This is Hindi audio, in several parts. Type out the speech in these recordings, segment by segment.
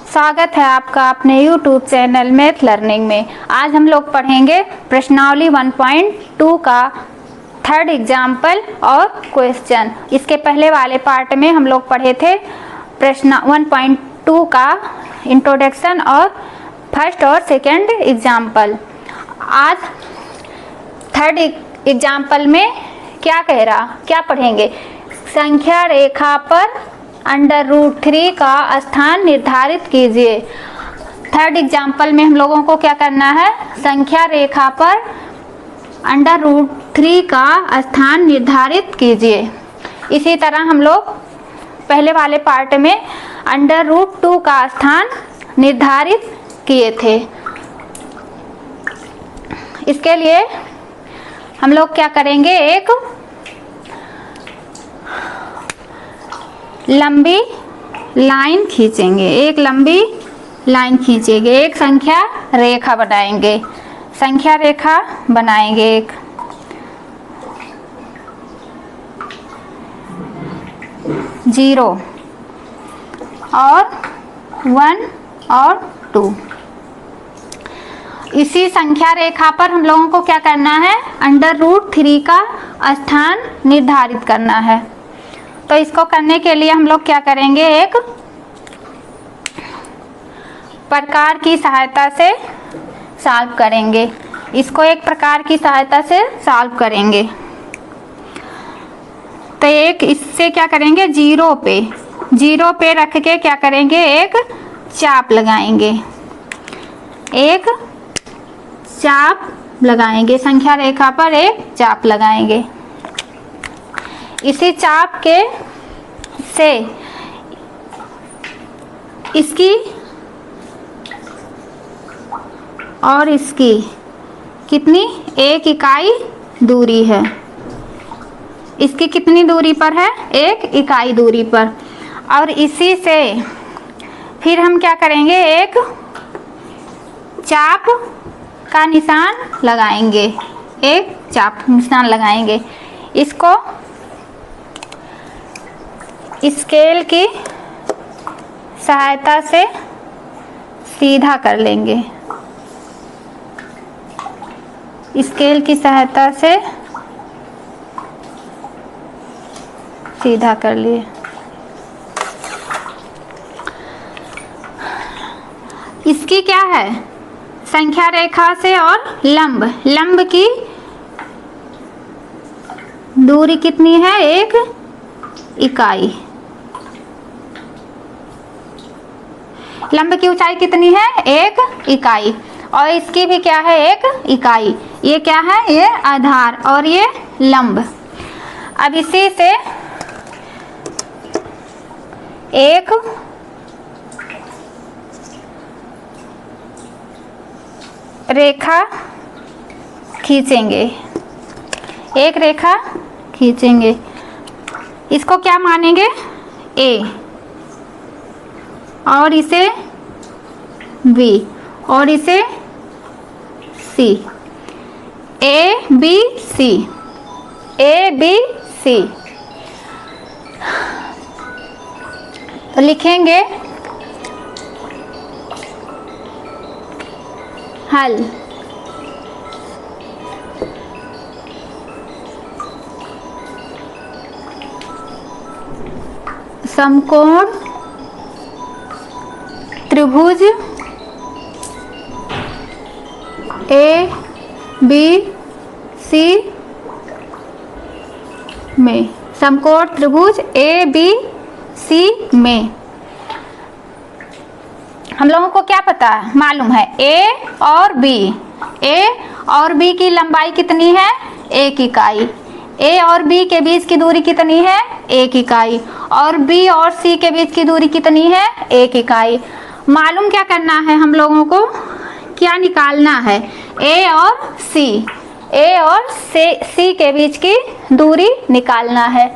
स्वागत है आपका अपने YouTube चैनल मैथ लर्निंग में। आज हम लोग पढ़ेंगे प्रश्नावली 1.2 का थर्ड एग्जाम्पल और क्वेश्चन। इसके पहले वाले पार्ट में हम लोग पढ़े थे प्रश्न 1.2 का इंट्रोडक्शन और फर्स्ट और सेकंड एग्जाम्पल। आज थर्ड एग्जाम्पल में क्या पढ़ेंगे? संख्या रेखा पर √3 का स्थान निर्धारित कीजिए। थर्ड एग्जाम्पल में हम लोगों को क्या करना है? संख्या रेखा पर √3 का स्थान निर्धारित कीजिए। इसी तरह हम लोग पहले वाले पार्ट में √2 का स्थान निर्धारित किए थे। इसके लिए हम लोग क्या करेंगे? एक लंबी लाइन खींचेंगे, एक संख्या रेखा बनाएंगे, एक 0 और 1 और 2। इसी संख्या रेखा पर हम लोगों को क्या करना है? √3 का स्थान निर्धारित करना है। तो इसको करने के लिए हम लोग क्या करेंगे? एक प्रकार की सहायता से सॉल्व करेंगे। इसको एक प्रकार की सहायता से सॉल्व करेंगे। तो एक इससे क्या करेंगे? 0 पे रख के क्या करेंगे? एक चाप लगाएंगे, संख्या रेखा पर एक चाप लगाएंगे। इसी चाप के से इसकी और इसकी कितनी? 1 इकाई दूरी है। इसकी कितनी दूरी पर है? 1 इकाई दूरी पर। और इसी से फिर हम क्या करेंगे? एक चाप का निशान लगाएंगे, इसको स्केल की सहायता से सीधा कर लेंगे। स्केल की सहायता से सीधा कर लिए। इसकी क्या है? संख्या रेखा से और लंब की दूरी कितनी है? 1 इकाई। लंब की ऊंचाई कितनी है? 1 इकाई। और इसकी भी क्या है? 1 इकाई। ये क्या है? ये आधार और ये लंब। अब इसी से एक रेखा खींचेंगे। इसको क्या मानेंगे? A और इसे B और इसे C, ABC। तो लिखेंगे हल। समकोण त्रिभुज ABC में, समकोण त्रिभुज ABC में हम लोगों को क्या पता है? मालूम है A और B की लंबाई कितनी है? 1 इकाई। A और B के बीच की दूरी कितनी है? 1 इकाई। और B और C के बीच की दूरी कितनी है? 1 इकाई। मालूम क्या करना है हम लोगों को? क्या निकालना है? A और C के बीच की दूरी निकालना है।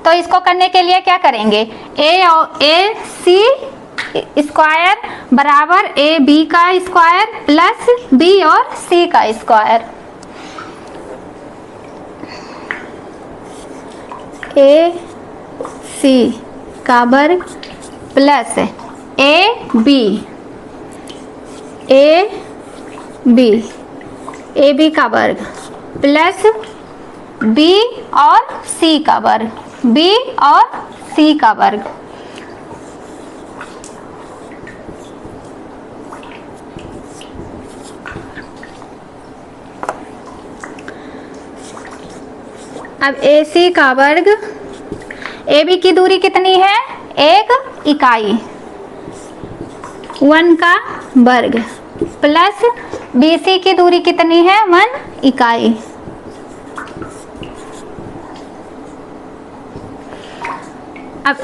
तो इसको करने के लिए क्या करेंगे? AC स्क्वायर बराबर AB का स्क्वायर प्लस B और C का स्क्वायर। A सी का वर्ग प्लस ए बी का वर्ग प्लस बी और सी का वर्ग अब ए सी का वर्ग, ए बी की दूरी कितनी है? 1 इकाई, 1 का वर्ग प्लस बी सी की दूरी कितनी है? 1 इकाई। अब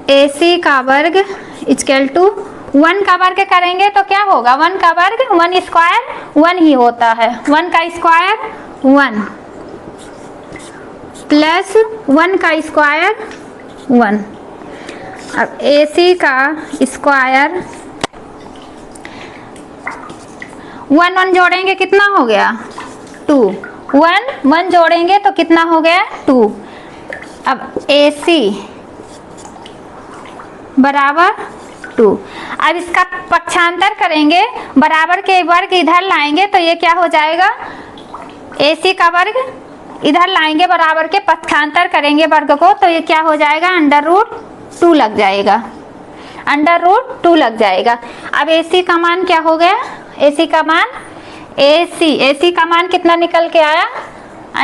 ए सी का वर्ग इक्वल टू 1 का वर्ग करेंगे तो क्या होगा? 1 का वर्ग 1 स्क्वायर 1 ही होता है, 1 का स्क्वायर 1 प्लस 1 का स्क्वायर 1। अब ए सी का स्क्वायर 1 जोड़ेंगे कितना हो गया? 2। 1 जोड़ेंगे तो कितना हो गया? 2। अब ए सी बराबर 2। अब इसका पक्षांतर करेंगे, बराबर के वर्ग इधर लाएंगे तो ये क्या हो जाएगा? ए सी का वर्ग इधर लाएंगे, बराबर के पक्षांतर करेंगे वर्ग को तो ये क्या हो जाएगा? √2 लग जाएगा, √2 लग जाएगा। अब ए सी का मान क्या हो गया? ए सी का मान ए सी का मान कितना निकल के आया?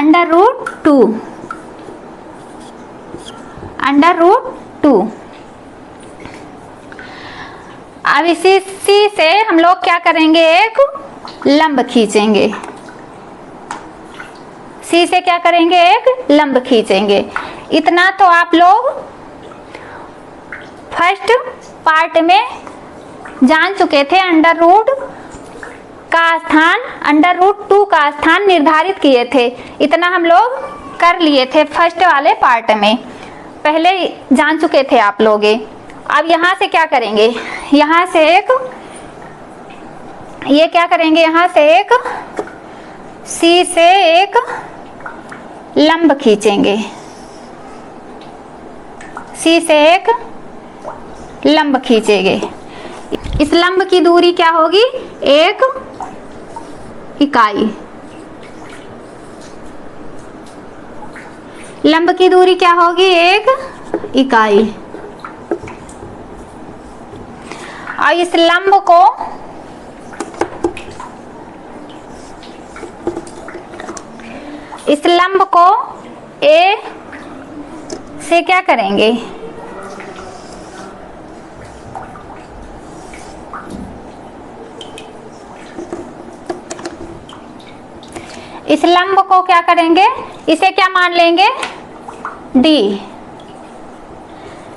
√2। अब इसी से हम लोग क्या करेंगे? एक लंब खींचेंगे। सी से क्या करेंगे? एक लंब खींचेंगे। इतना तो आप लोग फर्स्ट पार्ट में जान चुके थे। √2 का स्थान निर्धारित किए थे, इतना हम लोग कर लिए थे फर्स्ट वाले पार्ट में, पहले जान चुके थे आप लोग। अब यहाँ से क्या करेंगे? यहाँ से एक ये क्या करेंगे? यहाँ से एक सी से एक लंब खींचेंगे, सी से एक लंब खींचेंगे। इस लंब की दूरी क्या होगी? 1 इकाई। लंब की दूरी क्या होगी? 1 इकाई। और इस लंब को ए से क्या करेंगे? इस लंब को क्या करेंगे? इसे क्या मान लेंगे? डी।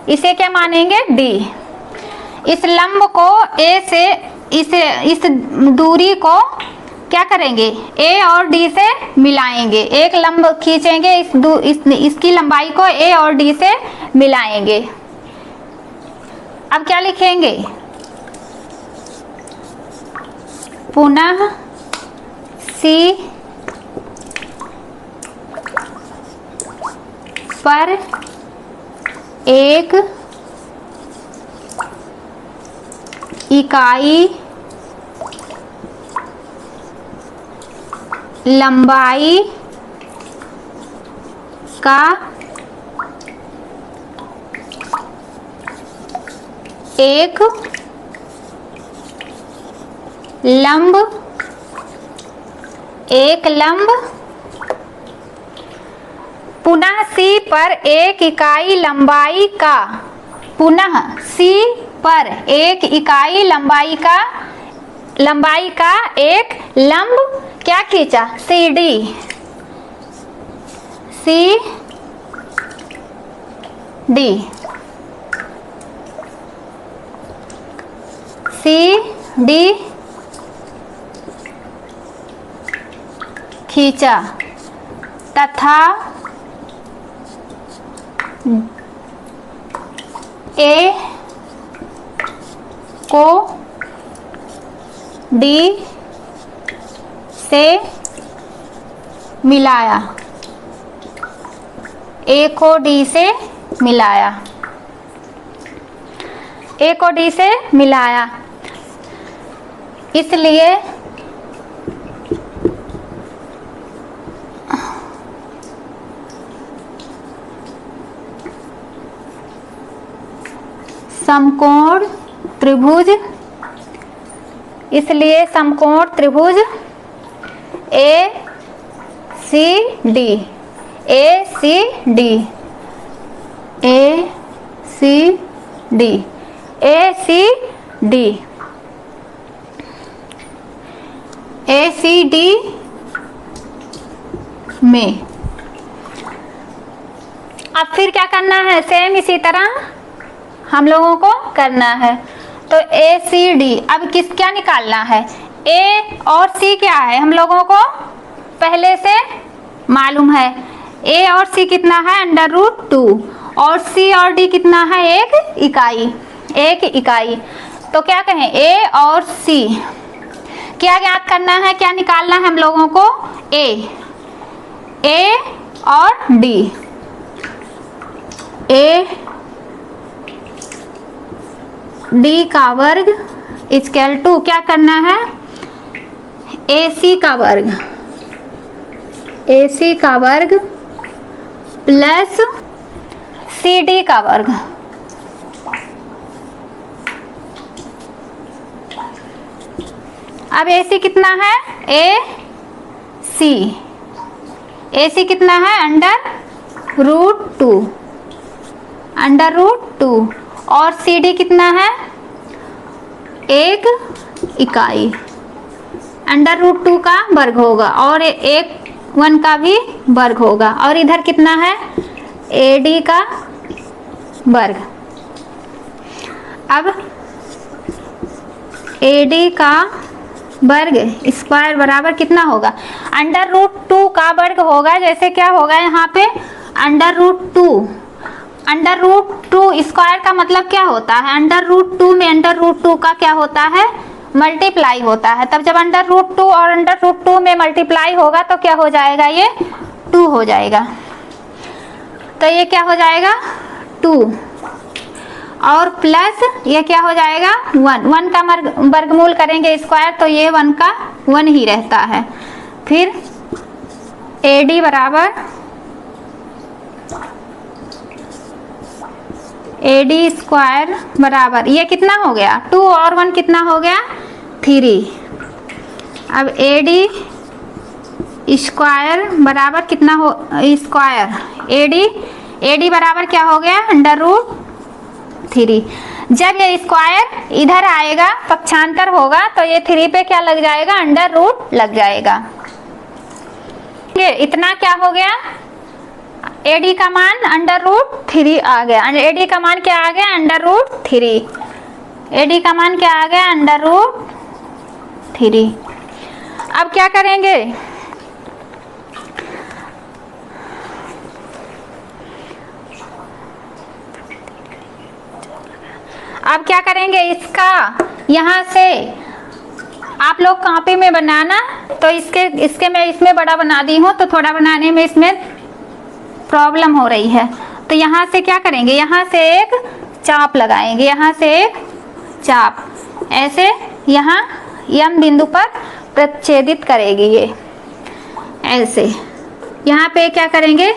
इसे क्या मानेंगे? डी। इस लंब को ए से इस दूरी को क्या करेंगे? ए और डी से मिलाएंगे। एक लंब खींचेंगे, इसकी लंबाई को ए और डी से मिलाएंगे। अब क्या लिखेंगे? पुनः सी पर एक इकाई लंबाई का एक लंब पुनः सी पर एक इकाई लंबाई का, पुनः सी पर एक इकाई लंबाई का एक लंब क्या खींचा? सी डी खींचा तथा ए को डी से मिलाया। ए को डी से मिलाया, ए को डी से मिलाया, इसलिए समकोण त्रिभुज, इसलिए समकोण त्रिभुज ए सी डी, ए सी डी, ए सी डी, ए सी डी, ए सी डी में अब फिर क्या करना है, सेम इसी तरह हम लोगों को करना है। तो ए सी डी, अब किस क्या निकालना है, ए और सी क्या है हम लोगों को पहले से मालूम है। ए और सी कितना है, √2, और सी और डी कितना है, एक इकाई, एक इकाई। तो क्या कहें, ए और सी क्या ज्ञात करना है, क्या निकालना है हम लोगों को, ए और डी, ए डी का वर्ग इक्वल टू क्या करना है, ए सी का वर्ग, ए सी का वर्ग प्लस सी डी का वर्ग। अब ए सी कितना है, ए सी कितना है, √2, √2, और सी डी कितना है, एक इकाई, √2 का वर्ग होगा और 1 का भी वर्ग होगा, और इधर कितना है, ए डी का वर्ग। अब ए डी का वर्ग स्क्वायर बराबर कितना होगा, √2 का वर्ग होगा, जैसे क्या होगा यहाँ पे √2 स्क्वायर का मतलब क्या होता है, √2 में √2 का क्या होता है, मल्टीप्लाई होता है। तब जब √2 और √2 में मल्टीप्लाई होगा तो क्या हो जाएगा, ये 2 हो जाएगा। तो ये क्या हो जाएगा, 2, और प्लस ये क्या हो जाएगा, 1 का वर्गमूल करेंगे स्क्वायर तो ये 1 का 1 ही रहता है। फिर ए डी बराबर ए डी स्क्वायर बराबर ये कितना हो गया, 2 और 1 कितना हो गया, 3। अब ए डी स्क्वायर बराबर कितना हो, स्क्वायर ए डी बराबर क्या हो गया, √3। जब ये स्क्वायर इधर आएगा, पक्षांतर होगा, तो ये 3 पे क्या लग जाएगा, √ लग जाएगा। ये इतना क्या हो गया, ए डी का मान √3 आ गया। ए डी का मान क्या आ गया, √3। ए डी का मान क्या आ गया, √3। अब क्या करेंगे, अब क्या करेंगे, इसका यहाँ से आप लोग कॉपी में बनाना, तो इसके मैं इसमें बड़ा बना दी हूँ, तो थोड़ा बनाने में इसमें प्रॉब्लम हो रही है। तो यहाँ से क्या करेंगे, यहाँ से एक चाप लगाएंगे, यहाँ से एक चाप ऐसे यहाँ यम बिंदु पर प्रतिच्छेदित करेगी, ये ऐसे। यहाँ पे क्या करेंगे,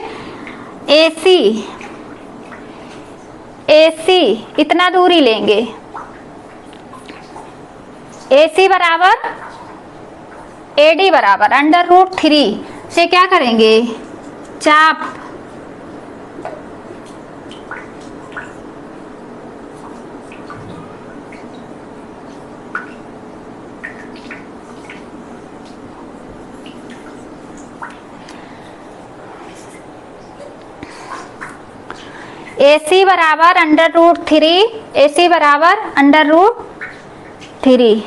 AC इतना दूरी लेंगे, AC बराबर AD बराबर √3 से क्या करेंगे, चाप AC बराबर √3, AC बराबर √3,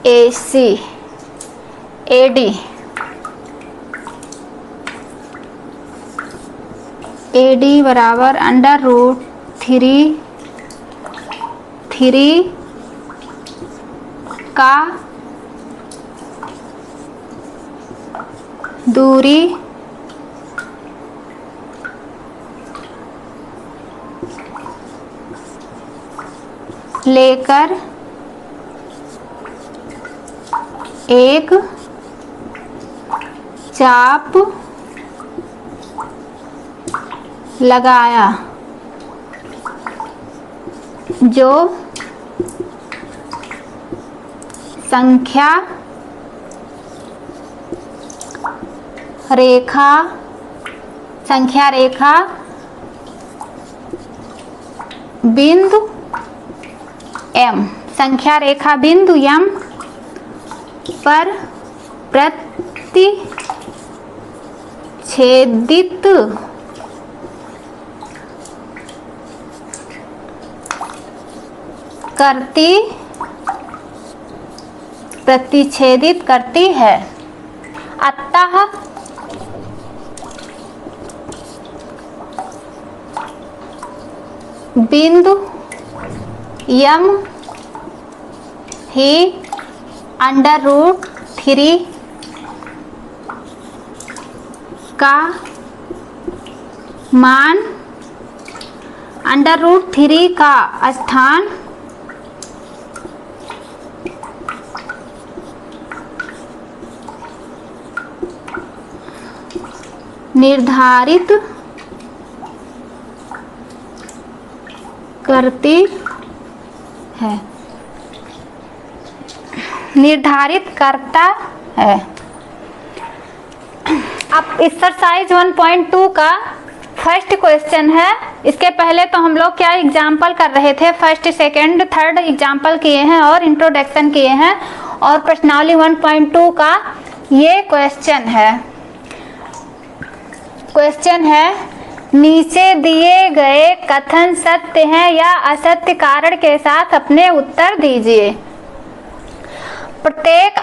AC AD AD बराबर √3 का दूरी लेकर एक चाप लगाया जो संख्या रेखा बिंदु M संख्या रेखा बिंदु M पर प्रतिच्छेदित करती है। अतः बिंदु M ही √3 का मान √3 का स्थान निर्धारित करती है, निर्धारित करता है। अब एक्सरसाइज 1.2 का फर्स्ट क्वेश्चन है। इसके पहले तो हम लोग क्या एग्जाम्पल कर रहे थे, फर्स्ट सेकंड थर्ड एग्जाम्पल किए हैं और इंट्रोडक्शन किए हैं, और प्रश्नावली 1.2 का ये क्वेश्चन है नीचे दिए गए कथन सत्य हैं या असत्य कारण के साथ अपने उत्तर दीजिए। प्रत्येक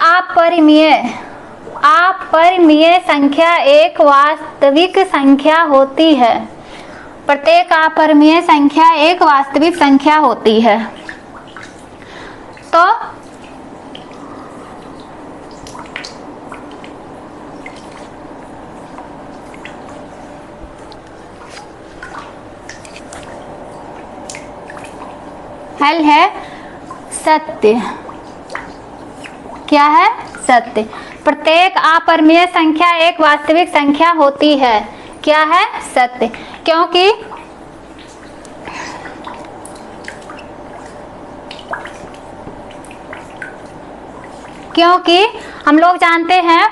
अपरिमेय संख्या एक वास्तविक संख्या होती है। प्रत्येक अपरिमेय संख्या एक वास्तविक संख्या होती है। तो हल है सत्य। क्या है? सत्य। प्रत्येक अपरिमेय संख्या एक वास्तविक संख्या होती है। क्या है? सत्य। क्योंकि हम लोग जानते हैं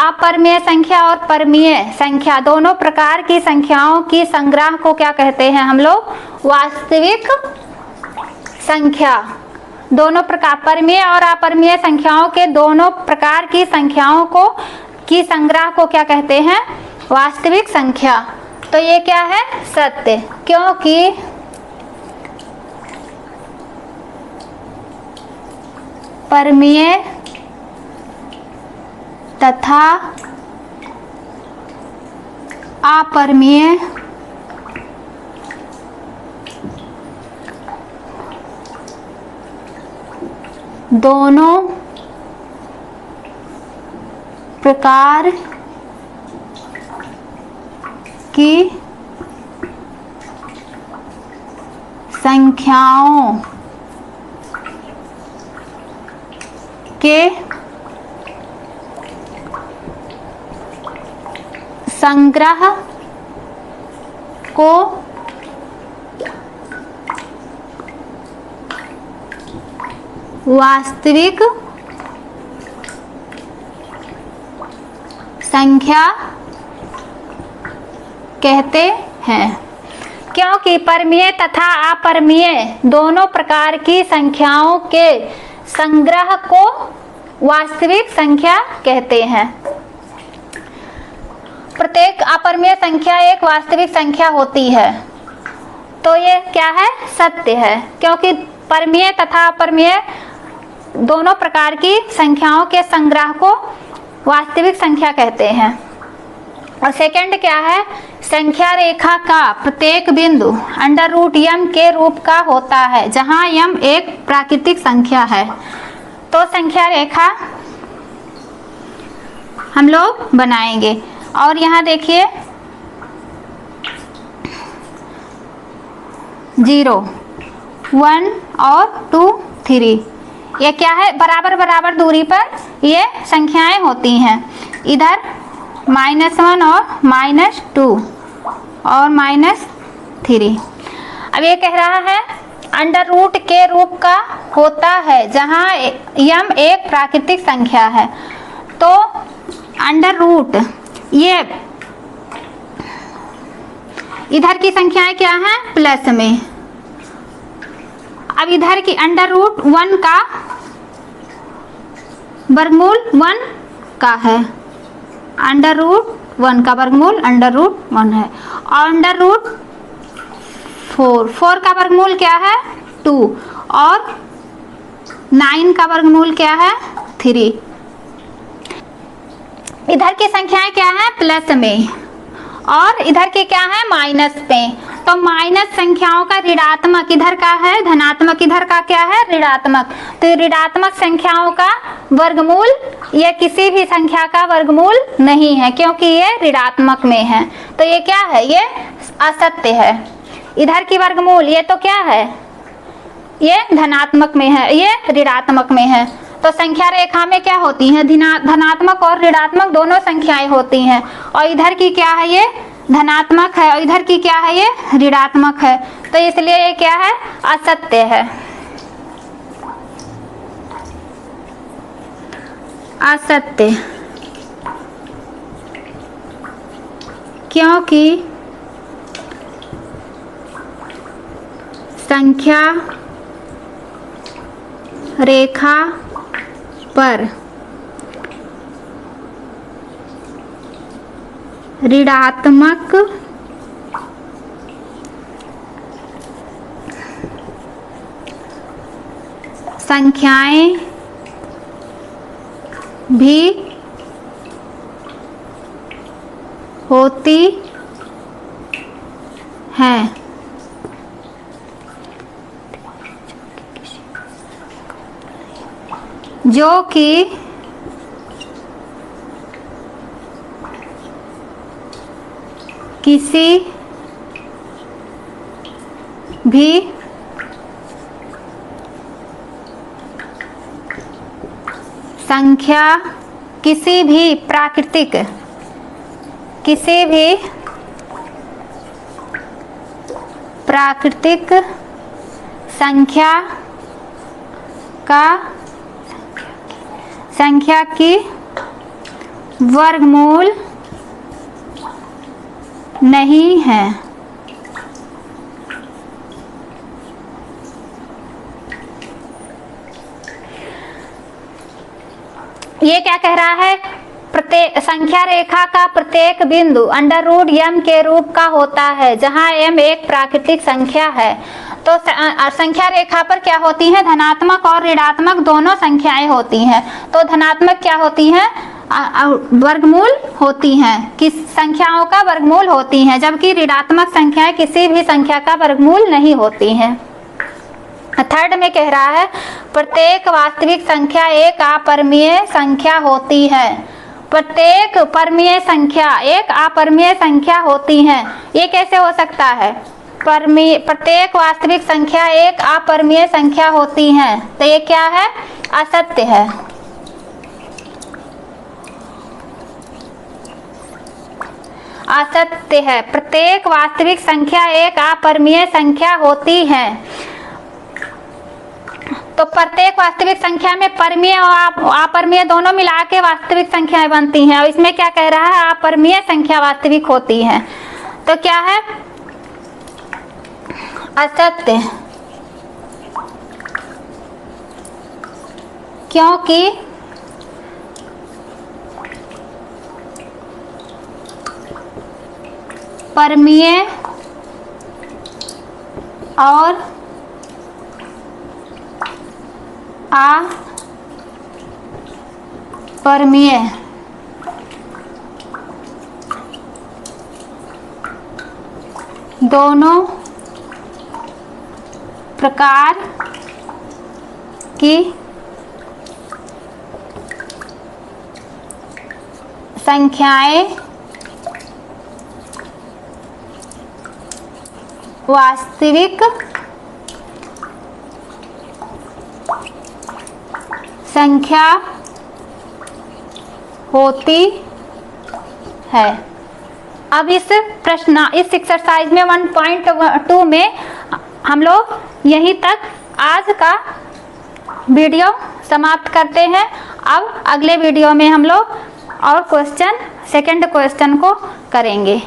अपरिमेय संख्या और परिमेय संख्या दोनों प्रकार की संख्याओं की संग्रह को क्या कहते हैं हम लोग? वास्तविक संख्या। दोनों प्रकार परिमेय और अपरिमेय संख्याओं के दोनों प्रकार की संख्याओं की संग्रह को क्या कहते हैं? वास्तविक संख्या। तो ये क्या है? सत्य। क्योंकि परिमेय तथा अपरिमेय दोनों प्रकार की संख्याओं के संग्रह को वास्तविक संख्या कहते हैं। क्योंकि परिमेय तथा अपरिमेय दोनों प्रकार की संख्याओं के संग्रह को वास्तविक संख्या कहते हैं। प्रत्येक अपरिमेय संख्या एक वास्तविक संख्या होती है। तो ये क्या है? सत्य है। क्योंकि परिमेय तथा अपरिमेय दोनों प्रकार की संख्याओं के संग्रह को वास्तविक संख्या कहते हैं। और सेकंड क्या है? संख्या रेखा का प्रत्येक बिंदु √m के रूप का होता है, जहां m एक प्राकृतिक संख्या है। तो संख्या रेखा हम लोग बनाएंगे। और यहाँ देखिए 0, 1 और 2 3। ये क्या है, बराबर बराबर दूरी पर ये संख्याएं होती हैं। इधर -1 और -2 और -3। अब ये कह रहा है अंडर रूट के रूप का होता है जहां m एक प्राकृतिक संख्या है। तो अंडर रूट, ये इधर की संख्याएं क्या हैं, प्लस में। अब इधर की अंडर रूट 1 का वर्गमूल 1 का है, अंडर रूट 1 का वर्गमूल अंडर रूट 1 है। और अंडर रूट 4 का वर्गमूल क्या है, 2। और 9 का वर्गमूल क्या है, 3। इधर की संख्याएं क्या है, प्लस में, और इधर की क्या है, माइनस में। तो माइनस संख्याओं का ऋणात्मक इधर का है, धनात्मक इधर का क्या है, ऋणात्मक। तो ऋणात्मक संख्याओं का वर्गमूल ये किसी भी संख्या का वर्गमूल नहीं है, क्योंकि ये ऋणात्मक में है। तो ये क्या है, ये असत्य है। इधर की वर्गमूल ये तो क्या है, ये धनात्मक में है, ये ऋणात्मक में है। तो संख्या रेखा में क्या होती हैं, धनात्मक और ऋणात्मक दोनों संख्याएं होती हैं। और इधर की क्या है, ये धनात्मक है, और इधर की क्या है, ये ऋणात्मक है। तो इसलिए ये क्या है, असत्य है, असत्य। क्योंकि संख्या रेखा पर ऋणात्मक संख्याएं भी होती हैं। जो कि किसी भी संख्या, किसी भी प्राकृतिक, किसी भी प्राकृतिक संख्या का, संख्या की वर्गमूल नहीं है। ये क्या कह रहा है, प्रत्येक संख्या रेखा का प्रत्येक बिंदु अंडर रूट m के रूप का होता है जहां m एक प्राकृतिक संख्या है। तो संख्या रेखा पर क्या होती है, धनात्मक और ऋणात्मक दोनों संख्याएं होती हैं। तो धनात्मक क्या होती हैं, वर्गमूल होती हैं, किस संख्याओं का वर्गमूल होती हैं, जबकि ऋणात्मक संख्याएं किसी भी संख्या का वर्गमूल नहीं होती हैं। थर्ड में कह रहा है प्रत्येक वास्तविक संख्या एक अपरिमेय संख्या होती है। प्रत्येक परमीय संख्या एक अपरिमेय संख्या होती है। ये कैसे हो सकता है, प्रत्येक वास्तविक संख्या एक अपरिमेय संख्या होती है। तो ये क्या है, असत्य है। असत्य है, प्रत्येक वास्तविक संख्या एक अपरिमेय संख्या होती है। तो प्रत्येक वास्तविक संख्या में परिमेय और अपरिमेय दोनों मिला के वास्तविक संख्याएं बनती हैं, और इसमें क्या कह रहा है, अपरिमेय संख्या वास्तविक होती है। तो क्या है, असत्य। क्योंकि परिमेय और अपरिमेय दोनों प्रकार की संख्याएं वास्तविक संख्या होती है। अब इस एक्सरसाइज में 1.2 में हम लोग यहीं तक आज का वीडियो समाप्त करते हैं। अब अगले वीडियो में हम लोग और सेकंड क्वेश्चन को करेंगे।